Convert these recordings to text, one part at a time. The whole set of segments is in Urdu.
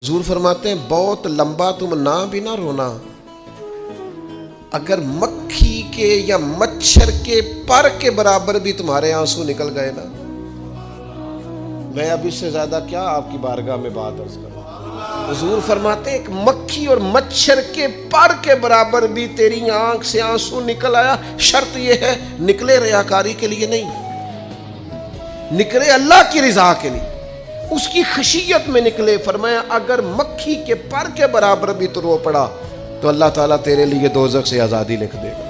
حضور فرماتے ہیں بہت لمبا تم نہ بھی نہ رونا، اگر مکھی کے یا مچھر کے پر کے برابر بھی تمہارے آنسو نکل گئے نا، میں اب اس سے زیادہ کیا آپ کی بارگاہ میں بات عرض کروں۔ حضور فرماتے ہیں ایک مکھی اور مچھر کے پر کے برابر بھی تیری آنکھ سے آنسو نکل آیا، شرط یہ ہے نکلے ریاکاری کے لیے نہیں، نکلے اللہ کی رضا کے لیے، اس کی خشیت میں نکلے۔ فرمایا اگر مکھی کے پر کے برابر بھی تو رو پڑا تو اللہ تعالیٰ تیرے لیے دوزخ سے آزادی لکھ دے گا۔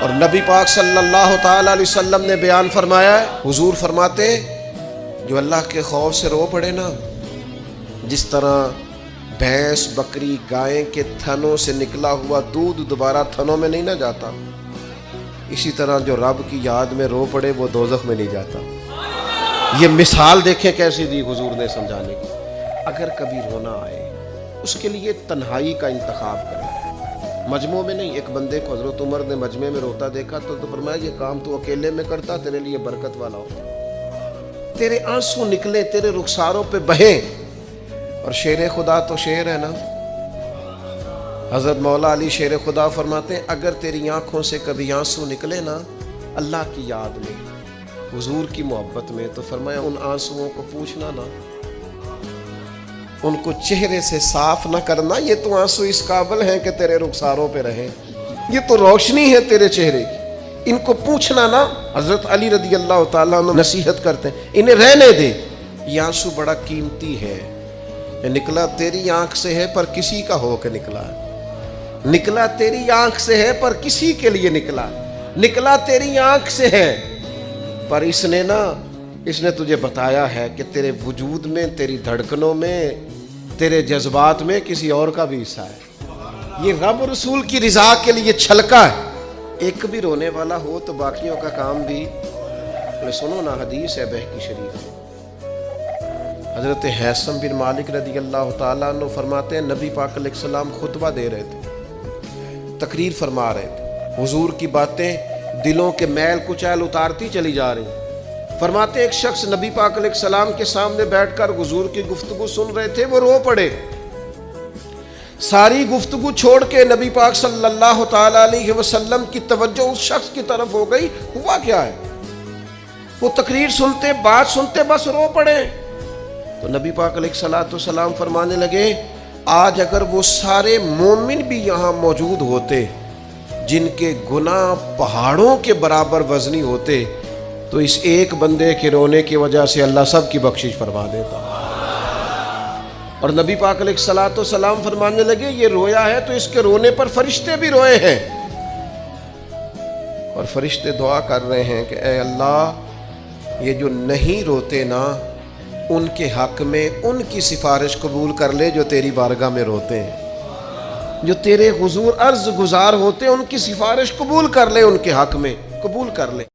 اور نبی پاک صلی اللہ تعالیٰ علیہ وسلم نے بیان فرمایا ہے، حضور فرماتے جو اللہ کے خوف سے رو پڑے نا، جس طرح بھینس بکری گائے کے تھنوں سے نکلا ہوا دودھ دوبارہ تھنوں میں نہیں نہ جاتا، اسی طرح جو رب کی یاد میں رو پڑے وہ دوزخ میں نہیں جاتا۔ یہ مثال دیکھیں کیسی دی حضور نے سمجھانے کی۔ اگر کبھی رونا آئے اس کے لیے تنہائی کا انتخاب کریں، مجمع میں نہیں۔ ایک بندے کو حضرت عمر نے مجمع میں روتا دیکھا تو فرمایا یہ کام تو اکیلے میں کرتا، تیرے لیے برکت والا ہو، تیرے آنسو نکلے، تیرے رخساروں پہ بہیں۔ اور شیر خدا تو شیر ہے نا، حضرت مولا علی شیر خدا فرماتے ہیں اگر تیری آنکھوں سے کبھی آنسو نکلے نا اللہ کی یاد میں، حضور کی محبت میں، تو فرمایا ان آنسوؤں کو پوچھنا نا، ان کو چہرے سے صاف نہ کرنا، یہ تو آنسو اس قابل ہیں کہ تیرے رخساروں پہ رہیں، یہ تو روشنی ہے تیرے چہرے کی، ان کو پوچھنا نا۔ حضرت علی رضی اللہ تعالیٰ عنہ نصیحت کرتے ہیں انہیں رہنے دے، یہ آنسو بڑا قیمتی ہے، یہ نکلا تیری آنکھ سے ہے پر کسی کا ہو کے نکلا، نکلا تیری آنکھ سے ہے پر کسی کے لیے نکلا، نکلا تیری آنکھ سے ہے پر اس نے تجھے بتایا ہے کہ تیرے وجود میں، تیری دھڑکنوں میں، تیرے جذبات میں کسی اور کا بھی حصہ ہے۔ یہ رب رسول کی رضا کے لیے چھلکا ہے۔ ایک بھی رونے والا ہو تو باقیوں کا کام بھی سنو نا، حدیث ہے بہقی شریف میں، حضرت حیثم بن مالک رضی اللہ تعالیٰ عنہ فرماتے ہیں نبی پاک علیہ السلام خطبہ دے رہے تھے، تقریر فرما رہے تھے، حضور کی باتیں دلوں کے میل کچیل اتارتی چلی جا رہی۔ فرماتے ایک شخص نبی پاک علیہ السلام کے سامنے بیٹھ کر حضور کی گفتگو سن رہے تھے، وہ رو پڑے، ساری گفتگو چھوڑ کے نبی پاک صلی اللہ تعالیٰ علیہ وسلم کی توجہ اس شخص کی طرف ہو گئی۔ ہوا کیا ہے؟ وہ تقریر سنتے، بات سنتے بس رو پڑے۔ تو نبی پاک علیہ السلام فرمانے لگے آج اگر وہ سارے مومن بھی یہاں موجود ہوتے جن کے گناہ پہاڑوں کے برابر وزنی ہوتے تو اس ایک بندے کے رونے کی وجہ سے اللہ سب کی بخشش فرما دیتا۔ اور نبی پاک علیہ السلام فرمانے لگے یہ رویا ہے تو اس کے رونے پر فرشتے بھی روئے ہیں، اور فرشتے دعا کر رہے ہیں کہ اے اللہ یہ جو نہیں روتے نا ان کے حق میں ان کی سفارش قبول کر لے جو تیری بارگاہ میں روتے ہیں، جو تیرے حضور عرض گزار ہوتے ہیں ان کی سفارش قبول کر لے، ان کے حق میں قبول کر لے۔